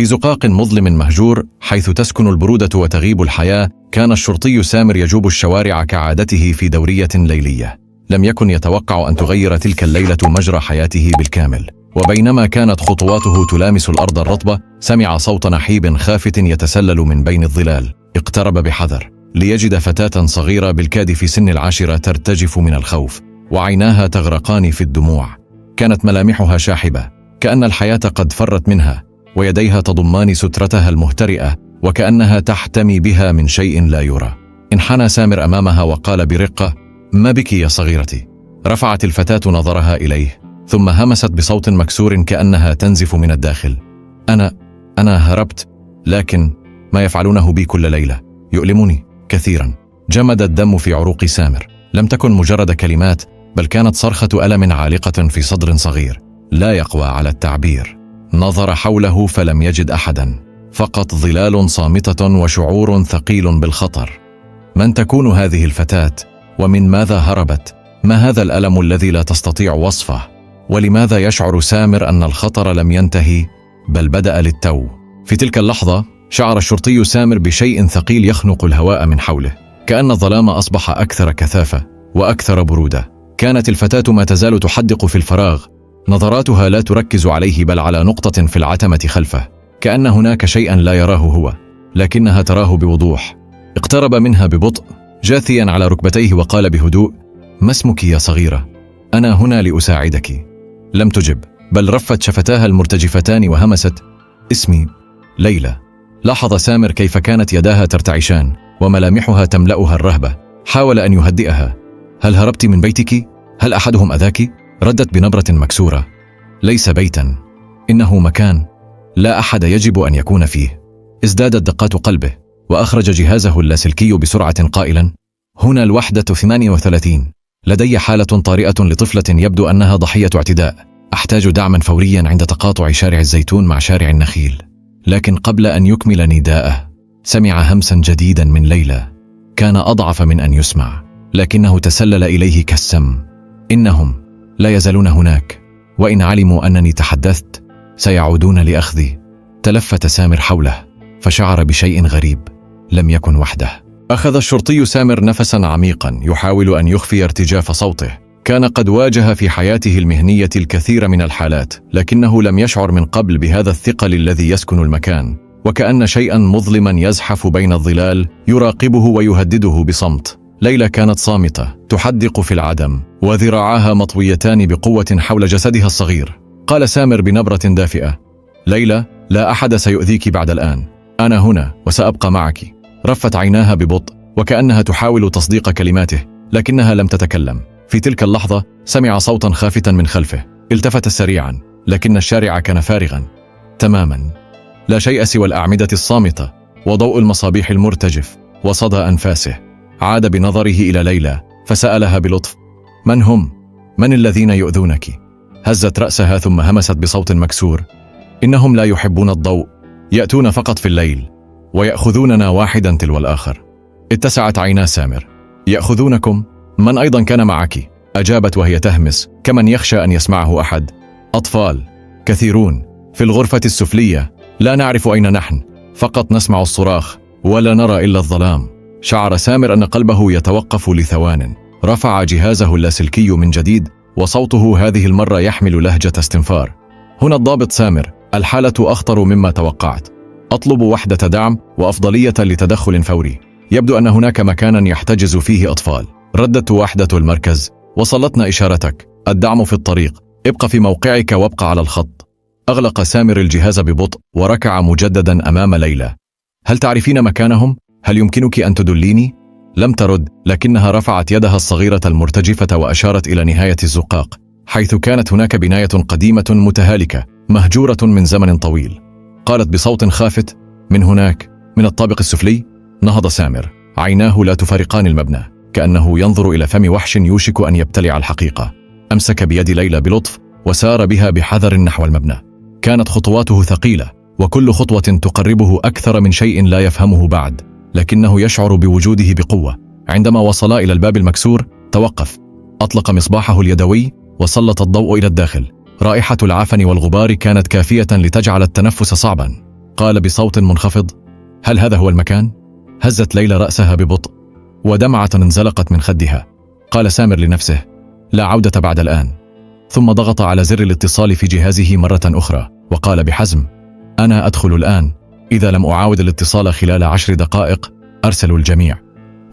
في زقاق مظلم مهجور حيث تسكن البرودة وتغيب الحياة، كان الشرطي سامر يجوب الشوارع كعادته في دورية ليلية. لم يكن يتوقع أن تغير تلك الليلة مجرى حياته بالكامل. وبينما كانت خطواته تلامس الأرض الرطبة، سمع صوت نحيب خافت يتسلل من بين الظلال. اقترب بحذر ليجد فتاة صغيرة بالكاد في سن 10 ترتجف من الخوف، وعيناها تغرقان في الدموع. كانت ملامحها شاحبة، كأن الحياة قد فرت منها، ويديها تضمان سترتها المهترئة، وكأنها تحتمي بها من شيء لا يرى. انحنى سامر أمامها وقال برقة: ما بك يا صغيرتي؟ رفعت الفتاة نظرها إليه، ثم همست بصوت مكسور كأنها تنزف من الداخل: أنا هربت، لكن ما يفعلونه بي كل ليلة يؤلمني كثيرا. جمد الدم في عروق سامر. لم تكن مجرد كلمات، بل كانت صرخة ألم عالقة في صدر صغير لا يقوى على التعبير. نظر حوله فلم يجد أحدا، فقط ظلال صامتة وشعور ثقيل بالخطر. من تكون هذه الفتاة؟ ومن ماذا هربت؟ ما هذا الألم الذي لا تستطيع وصفه؟ ولماذا يشعر سامر أن الخطر لم ينتهي بل بدأ للتو؟ في تلك اللحظة شعر الشرطي سامر بشيء ثقيل يخنق الهواء من حوله، كأن الظلام أصبح أكثر كثافة وأكثر برودة. كانت الفتاة ما تزال تحدق في الفراغ، نظراتها لا تركز عليه بل على نقطة في العتمة خلفه، كأن هناك شيئا لا يراه هو لكنها تراه بوضوح. اقترب منها ببطء جاثيا على ركبتيه وقال بهدوء: ما اسمك يا صغيرة؟ أنا هنا لأساعدك. لم تجب، بل رفت شفتاها المرتجفتان وهمست: اسمي ليلى. لاحظ سامر كيف كانت يداها ترتعشان وملامحها تملأها الرهبة. حاول أن يهدئها: هل هربت من بيتك؟ هل أحدهم أذاك؟ ردت بنبرة مكسورة: ليس بيتا، إنه مكان لا أحد يجب أن يكون فيه. ازدادت دقات قلبه، وأخرج جهازه اللاسلكي بسرعة قائلا: هنا الوحدة 38، لدي حالة طارئة لطفلة يبدو أنها ضحية اعتداء، أحتاج دعما فوريا عند تقاطع شارع الزيتون مع شارع النخيل. لكن قبل أن يكمل نداءه سمع همسا جديدا من ليلى، كان أضعف من أن يسمع لكنه تسلل إليه كالسم: إنهم لا يزالون هناك، وإن علموا أنني تحدثت سيعودون لأخذي. تلفت سامر حوله فشعر بشيء غريب، لم يكن وحده. أخذ الشرطي سامر نفسا عميقا يحاول أن يخفي ارتجاف صوته. كان قد واجه في حياته المهنية الكثير من الحالات، لكنه لم يشعر من قبل بهذا الثقل الذي يسكن المكان، وكأن شيئا مظلما يزحف بين الظلال يراقبه ويهدده بصمت. ليلى كانت صامتة تحدق في العدم، وذراعاها مطويتان بقوة حول جسدها الصغير. قال سامر بنبرة دافئة: ليلى، لا أحد سيؤذيك بعد الآن، أنا هنا وسأبقى معك. رفت عيناها ببطء وكأنها تحاول تصديق كلماته، لكنها لم تتكلم. في تلك اللحظة سمع صوتا خافتا من خلفه. التفت سريعا، لكن الشارع كان فارغا تماما، لا شيء سوى الأعمدة الصامتة وضوء المصابيح المرتجف وصدى أنفاسه. عاد بنظره إلى ليلى فسألها بلطف: من هم؟ من الذين يؤذونك؟ هزت رأسها ثم همست بصوت مكسور: إنهم لا يحبون الضوء، يأتون فقط في الليل ويأخذوننا واحدا تلو الآخر. اتسعت عينا سامر: يأخذونكم؟ من أيضا كان معك؟ أجابت وهي تهمس كمن يخشى أن يسمعه أحد: أطفال كثيرون في الغرفة السفلية، لا نعرف أين نحن، فقط نسمع الصراخ ولا نرى إلا الظلام. شعر سامر أن قلبه يتوقف لثوان. رفع جهازه اللاسلكي من جديد، وصوته هذه المرة يحمل لهجة استنفار: هنا الضابط سامر، الحالة أخطر مما توقعت، أطلب وحدة دعم وأفضلية لتدخل فوري. يبدو أن هناك مكانا يحتجز فيه أطفال. ردت وحدة المركز: وصلتنا إشارتك، الدعم في الطريق، ابق في موقعك وابق على الخط. أغلق سامر الجهاز ببطء وركع مجددا أمام ليلى. هل تعرفين مكانهم؟ هل يمكنك أن تدليني؟ لم ترد، لكنها رفعت يدها الصغيرة المرتجفة وأشارت إلى نهاية الزقاق، حيث كانت هناك بناية قديمة متهالكة مهجورة من زمن طويل. قالت بصوت خافت: من هناك، من الطابق السفلي. نهض سامر، عيناه لا تفارقان المبنى، كأنه ينظر إلى فم وحش يوشك أن يبتلع الحقيقة. أمسك بيد ليلى بلطف وسار بها بحذر نحو المبنى. كانت خطواته ثقيلة، وكل خطوة تقربه أكثر من شيء لا يفهمه بعد، لكنه يشعر بوجوده بقوة. عندما وصلا إلى الباب المكسور توقف، أطلق مصباحه اليدوي وسلط الضوء إلى الداخل. رائحة العفن والغبار كانت كافية لتجعل التنفس صعبا. قال بصوت منخفض: هل هذا هو المكان؟ هزت ليلى رأسها ببطء ودمعة انزلقت من خدها. قال سامر لنفسه: لا عودة بعد الآن. ثم ضغط على زر الاتصال في جهازه مرة أخرى وقال بحزم: أنا أدخل الآن. إذا لم أعاود الاتصال خلال 10 دقائق أرسلوا الجميع.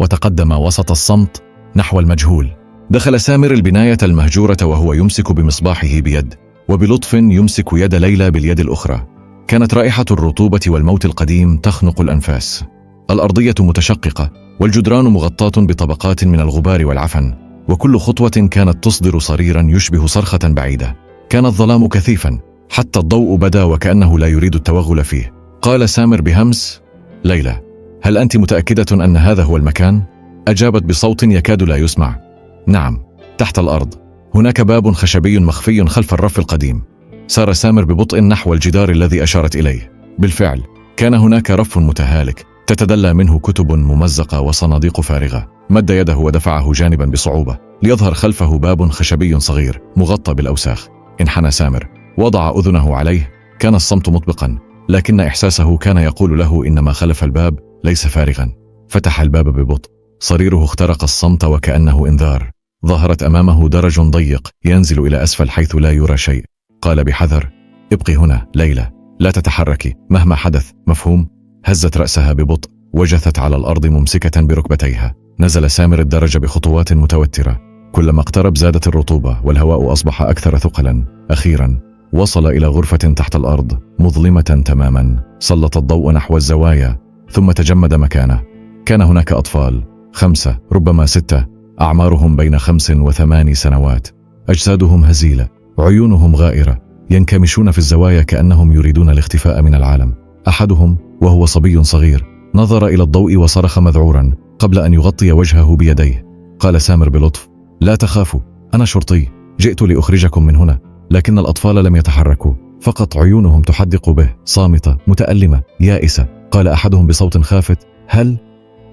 وتقدم وسط الصمت نحو المجهول. دخل سامر البناية المهجورة وهو يمسك بمصباحه بيد، وبلطف يمسك يد ليلى باليد الأخرى. كانت رائحة الرطوبة والموت القديم تخنق الأنفاس. الأرضية متشققة والجدران مغطاة بطبقات من الغبار والعفن، وكل خطوة كانت تصدر صريرا يشبه صرخة بعيدة. كان الظلام كثيفا حتى الضوء بدا وكأنه لا يريد التوغل فيه. قال سامر بهمس: ليلى، هل أنت متأكدة أن هذا هو المكان؟ أجابت بصوت يكاد لا يسمع: نعم، تحت الأرض. هناك باب خشبي مخفي خلف الرف القديم. سار سامر ببطء نحو الجدار الذي أشارت إليه. بالفعل كان هناك رف متهالك تتدلى منه كتب ممزقة وصناديق فارغة. مد يده ودفعه جانبا بصعوبة ليظهر خلفه باب خشبي صغير مغطى بالأوساخ. انحنى سامر، وضع أذنه عليه. كان الصمت مطبقا، لكن إحساسه كان يقول له إن ما خلف الباب ليس فارغا. فتح الباب ببطء. صريره اخترق الصمت وكأنه إنذار. ظهرت أمامه درج ضيق ينزل إلى أسفل حيث لا يرى شيء. قال بحذر: ابقي هنا ليلى، لا تتحركي مهما حدث، مفهوم؟ هزت رأسها ببطء وجثت على الأرض ممسكة بركبتيها. نزل سامر الدرج بخطوات متوترة. كلما اقترب زادت الرطوبة والهواء أصبح أكثر ثقلا. أخيرا وصل إلى غرفة تحت الأرض مظلمة تماما. سلط الضوء نحو الزوايا ثم تجمد مكانه. كان هناك أطفال، 5 ربما 6، أعمارهم بين 5 و8 سنوات. أجسادهم هزيلة، عيونهم غائرة، ينكمشون في الزوايا كأنهم يريدون الاختفاء من العالم. أحدهم وهو صبي صغير نظر إلى الضوء وصرخ مذعورا قبل أن يغطي وجهه بيديه. قال سامر بلطف: لا تخافوا، أنا شرطي، جئت لأخرجكم من هنا. لكن الأطفال لم يتحركوا، فقط عيونهم تحدق به، صامتة متألمة يائسة. قال أحدهم بصوت خافت: هل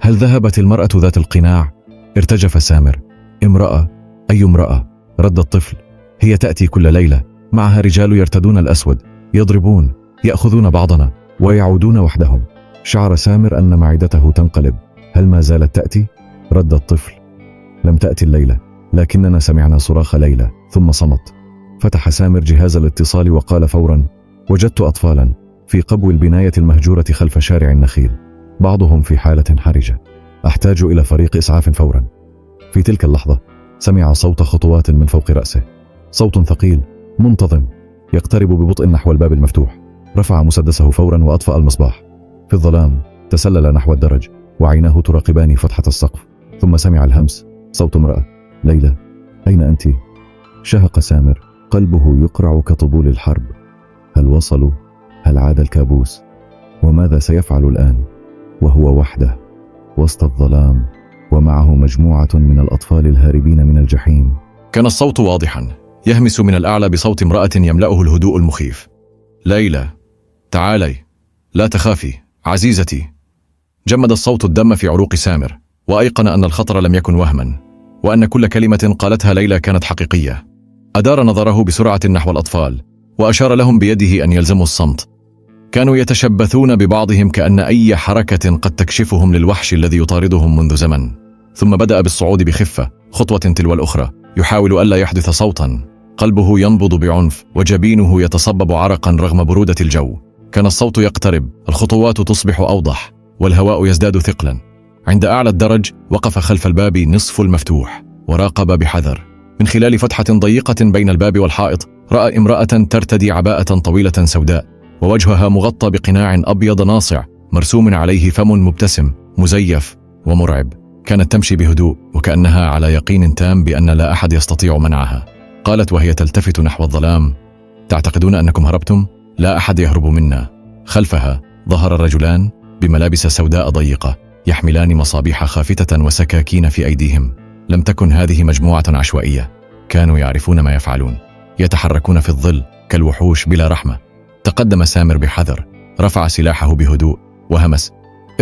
ذهبت المرأة ذات القناع؟ ارتجف سامر: امرأة؟ أي امرأة؟ رد الطفل: هي تأتي كل ليلة، معها رجال يرتدون الأسود، يضربون، يأخذون بعضنا ويعودون وحدهم. شعر سامر أن معدته تنقلب. هل ما زالت تأتي؟ رد الطفل: لم تأتي الليلة، لكننا سمعنا صراخ ليلى. ثم صمت. فتح سامر جهاز الاتصال وقال فورا: وجدت أطفالا في قبو البناية المهجورة خلف شارع النخيل، بعضهم في حالة حرجة، أحتاج إلى فريق إسعاف فورا. في تلك اللحظة سمع صوت خطوات من فوق رأسه، صوت ثقيل منتظم يقترب ببطء نحو الباب المفتوح. رفع مسدسه فورا وأطفأ المصباح. في الظلام تسلل نحو الدرج وعيناه تراقبان فتحة السقف. ثم سمع الهمس، صوت امرأة: ليلى، أين أنت؟ شهق سامر، قلبه يقرع كطبول الحرب. هل وصلوا؟ هل عاد الكابوس؟ وماذا سيفعل الآن وهو وحده وسط الظلام ومعه مجموعة من الأطفال الهاربين من الجحيم؟ كان الصوت واضحا يهمس من الأعلى بصوت امرأة يملأه الهدوء المخيف: ليلى، تعالي، لا تخافي عزيزتي. جمد الصوت الدم في عروق سامر، وأيقن أن الخطر لم يكن وهما، وأن كل كلمة قالتها ليلى كانت حقيقية. أدار نظره بسرعة نحو الأطفال وأشار لهم بيده أن يلزموا الصمت. كانوا يتشبثون ببعضهم كأن أي حركة قد تكشفهم للوحش الذي يطاردهم منذ زمن. ثم بدأ بالصعود بخفة، خطوة تلو الأخرى، يحاول ألا يحدث صوتا. قلبه ينبض بعنف وجبينه يتصبب عرقا رغم برودة الجو. كان الصوت يقترب، الخطوات تصبح أوضح، والهواء يزداد ثقلا. عند أعلى الدرج وقف خلف الباب نصف المفتوح وراقب بحذر. من خلال فتحة ضيقة بين الباب والحائط رأى امرأة ترتدي عباءة طويلة سوداء، ووجهها مغطى بقناع أبيض ناصع مرسوم عليه فم مبتسم مزيف ومرعب. كانت تمشي بهدوء وكأنها على يقين تام بأن لا أحد يستطيع منعها. قالت وهي تلتفت نحو الظلام: تعتقدون أنكم هربتم؟ لا أحد يهرب منا. خلفها ظهر رجلان بملابس سوداء ضيقة يحملان مصابيح خافتة وسكاكين في أيديهم. لم تكن هذه مجموعة عشوائية، كانوا يعرفون ما يفعلون، يتحركون في الظل كالوحوش بلا رحمة. تقدم سامر بحذر، رفع سلاحه بهدوء وهمس: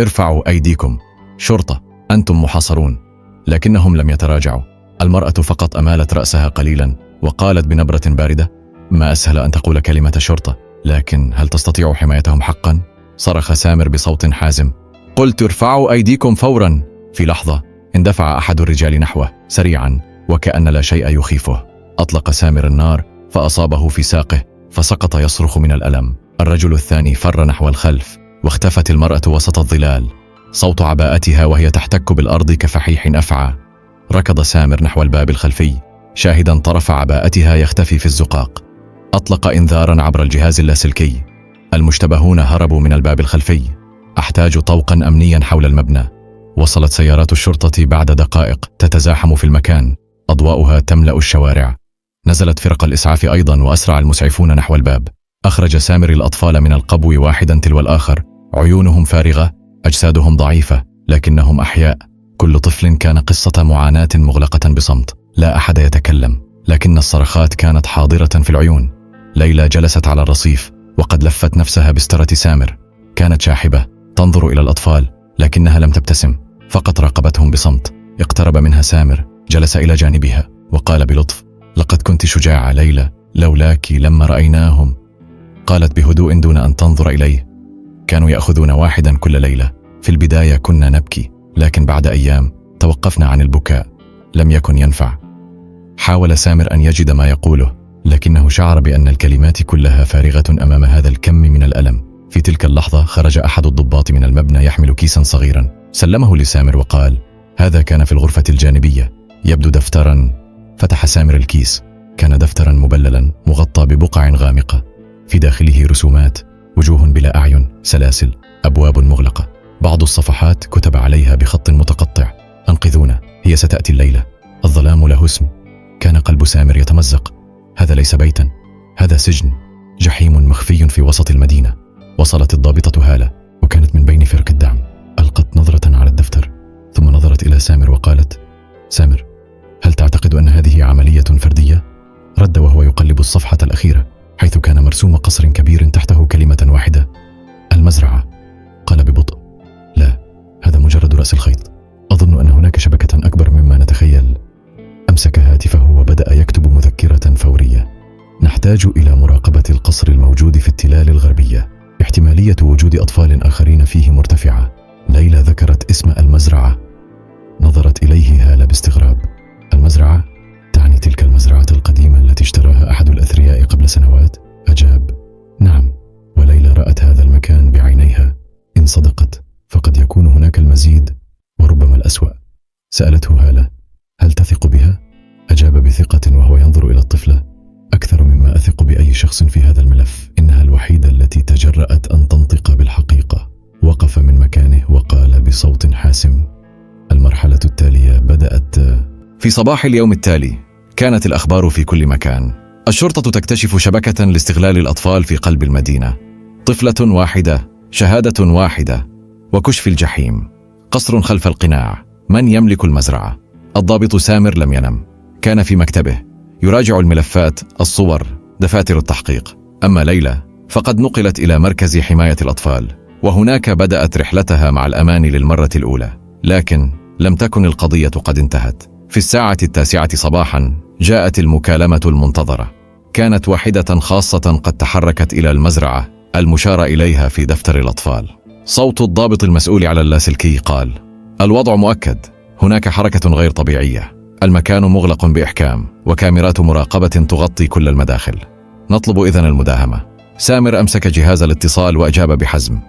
ارفعوا أيديكم، شرطة، أنتم محاصرون. لكنهم لم يتراجعوا. المرأة فقط أمالت رأسها قليلا وقالت بنبرة باردة: ما أسهل أن تقول كلمة شرطة، لكن هل تستطيع حمايتهم حقا؟ صرخ سامر بصوت حازم. قلت ارفعوا أيديكم فورا. في لحظة اندفع أحد الرجال نحوه سريعا وكأن لا شيء يخيفه. أطلق سامر النار فأصابه في ساقه فسقط يصرخ من الألم. الرجل الثاني فر نحو الخلف واختفت المرأة وسط الظلال، صوت عباءتها وهي تحتك بالأرض كفحيح أفعى. ركض سامر نحو الباب الخلفي شاهدا طرف عباءتها يختفي في الزقاق. أطلق إنذارا عبر الجهاز اللاسلكي. المشتبهون هربوا من الباب الخلفي. أحتاج طوقا أمنيا حول المبنى. وصلت سيارات الشرطة بعد دقائق تتزاحم في المكان، أضواؤها تملأ الشوارع. نزلت فرق الإسعاف أيضا وأسرع المسعفون نحو الباب. أخرج سامر الأطفال من القبو واحدا تلو الآخر، عيونهم فارغة، أجسادهم ضعيفة لكنهم أحياء. كل طفل كان قصة معاناة مغلقة بصمت، لا أحد يتكلم لكن الصرخات كانت حاضرة في العيون. ليلى جلست على الرصيف وقد لفت نفسها بسترة سامر. كانت شاحبة تنظر إلى الأطفال لكنها لم تبتسم، فقط راقبتهم بصمت. اقترب منها سامر، جلس إلى جانبها وقال بلطف: لقد كنت شجاعة ليلى، لولاك لما رأيناهم. قالت بهدوء دون أن تنظر إليه: كانوا يأخذون واحدا كل ليلة. في البداية كنا نبكي لكن بعد أيام توقفنا عن البكاء. لم يكن ينفع. حاول سامر أن يجد ما يقوله لكنه شعر بأن الكلمات كلها فارغة أمام هذا الكم من الألم. في تلك اللحظة خرج أحد الضباط من المبنى يحمل كيسا صغيرا، سلمه لسامر وقال: هذا كان في الغرفة الجانبية، يبدو دفترا. فتح سامر الكيس. كان دفترا مبللا مغطى ببقع غامقة، في داخله رسومات، وجوه بلا أعين، سلاسل، أبواب مغلقة. بعض الصفحات كتب عليها بخط متقطع: أنقذونا، هي ستأتي الليلة، الظلام له اسم. كان قلب سامر يتمزق. هذا ليس بيتا، هذا سجن، جحيم مخفي في وسط المدينة. وصلت الضابطة هالة وكانت من بين فرق الدعم. ألقت نظرة على الدفتر ثم نظرت إلى سامر وقالت: سامر، هل تعتقد أن هذه عملية فردية؟ رد وهو يقلب الصفحة الأخيرة حيث كان مرسوم قصر كبير تحته كلمة واحدة: المزرعة. قال ببطء: لا، هذا مجرد رأس الخيط. أظن أن هناك شبكة أكبر مما نتخيل. أمسك هاتفه وبدأ يكتب مذكرة فورية: نحتاج إلى مراقبة القصر الموجود في التلال الغربية، احتمالية وجود أطفال آخرين فيه مرتفعة. ليلى ذكرت اسم المزرعة. نظرت إليه هالة باستغراب. المزرعة؟ تعني تلك المزرعة القديمة التي اشتراها أحد الأثرياء قبل سنوات؟ أجاب: نعم. وليلى رأت هذا المكان بعينيها. إن صدقت فقد يكون هناك المزيد وربما الأسوأ. سألته هالة: هل تثق بها؟ أجاب بثقة وهو ينظر إلى الطفلة: أكثر مما أثق بأي شخص في هذا الملف. إنها الوحيدة التي تجرأت أن تنطق بالحقيقة. وقف من مكانه وقال بصوت حاسم: المرحلة التالية بدأت. في صباح اليوم التالي كانت الأخبار في كل مكان. الشرطة تكتشف شبكة لاستغلال الأطفال في قلب المدينة. طفلة واحدة، شهادة واحدة، وكشف الجحيم. قصر خلف القناع. من يملك المزرعة؟ الضابط سامر لم ينم. كان في مكتبه يراجع الملفات، الصور، دفاتر التحقيق. أما ليلى فقد نقلت إلى مركز حماية الأطفال، وهناك بدأت رحلتها مع الأمان للمرة الأولى. لكن لم تكن القضية قد انتهت. في الساعة 9 صباحا جاءت المكالمة المنتظرة. كانت واحدة خاصة قد تحركت إلى المزرعة المشار إليها في دفتر الأطفال. صوت الضابط المسؤول على اللاسلكي قال: الوضع مؤكد، هناك حركة غير طبيعية، المكان مغلق بإحكام وكاميرات مراقبة تغطي كل المداخل. نطلب إذن المداهمة. سامر أمسك جهاز الاتصال وأجاب بحزم: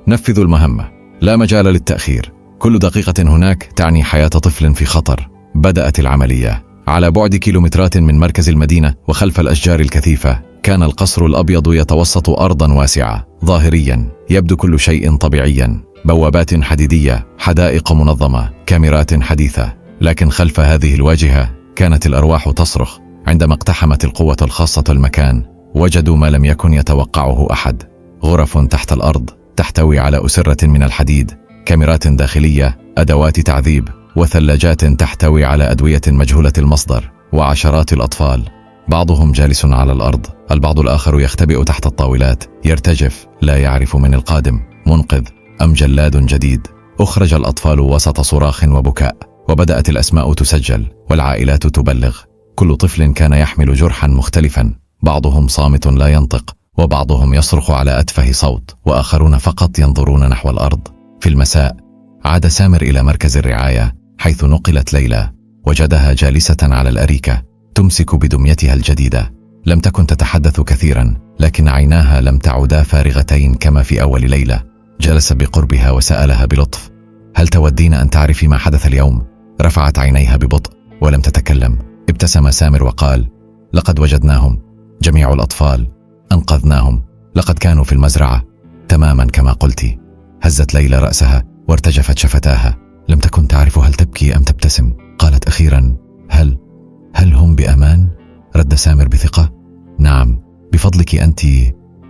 نفذوا المهمة، لا مجال للتأخير. كل دقيقة هناك تعني حياة طفل في خطر. بدأت العملية. على بعد كيلومترات من مركز المدينة وخلف الأشجار الكثيفة كان القصر الأبيض يتوسط أرضا واسعة. ظاهريا يبدو كل شيء طبيعيا: بوابات حديدية، حدائق منظمة، كاميرات حديثة. لكن خلف هذه الواجهة كانت الأرواح تصرخ. عندما اقتحمت القوة الخاصة المكان وجدوا ما لم يكن يتوقعه أحد: غرف تحت الأرض تحتوي على أسرة من الحديد، كاميرات داخلية، أدوات تعذيب، وثلاجات تحتوي على أدوية مجهولة المصدر، وعشرات الأطفال. بعضهم جالس على الأرض، البعض الآخر يختبئ تحت الطاولات، يرتجف، لا يعرف من القادم، منقذ أم جلاد جديد. أخرج الأطفال وسط صراخ وبكاء، وبدأت الأسماء تسجل والعائلات تبلغ. كل طفل كان يحمل جرحا مختلفا، بعضهم صامت لا ينطق، وبعضهم يصرخ على أتفه صوت، وآخرون فقط ينظرون نحو الأرض. في المساء عاد سامر إلى مركز الرعاية حيث نقلت ليلى. وجدها جالسة على الأريكة تمسك بدميتها الجديدة. لم تكن تتحدث كثيرا، لكن عيناها لم تعدا فارغتين كما في أول ليلة. جلس بقربها وسألها بلطف: هل تودين أن تعرفي ما حدث اليوم؟ رفعت عينيها ببطء ولم تتكلم. ابتسم سامر وقال: لقد وجدناهم، جميع الأطفال، أنقذناهم. لقد كانوا في المزرعة تماما كما قلتِ. هزت ليلى رأسها وارتجفت شفتاها. لم تكن تعرف هل تبكي أم تبتسم. قالت أخيرا: هل هم بأمان؟ رد سامر بثقة: نعم، بفضلك أنت،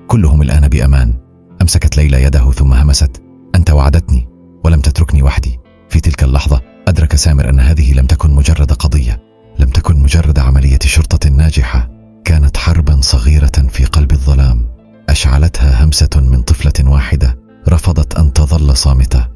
كلهم الآن بأمان. أمسكت ليلى يده ثم همست: أنت وعدتني ولم تتركني وحدي. في تلك اللحظة أدرك سامر أن هذه لم تكن مجرد قضية، لم تكن مجرد عملية شرطة ناجحة، كانت حربا صغيرة في قلب الظلام أشعلتها همسة من طفلة واحدة رفضت أن تظل صامتة.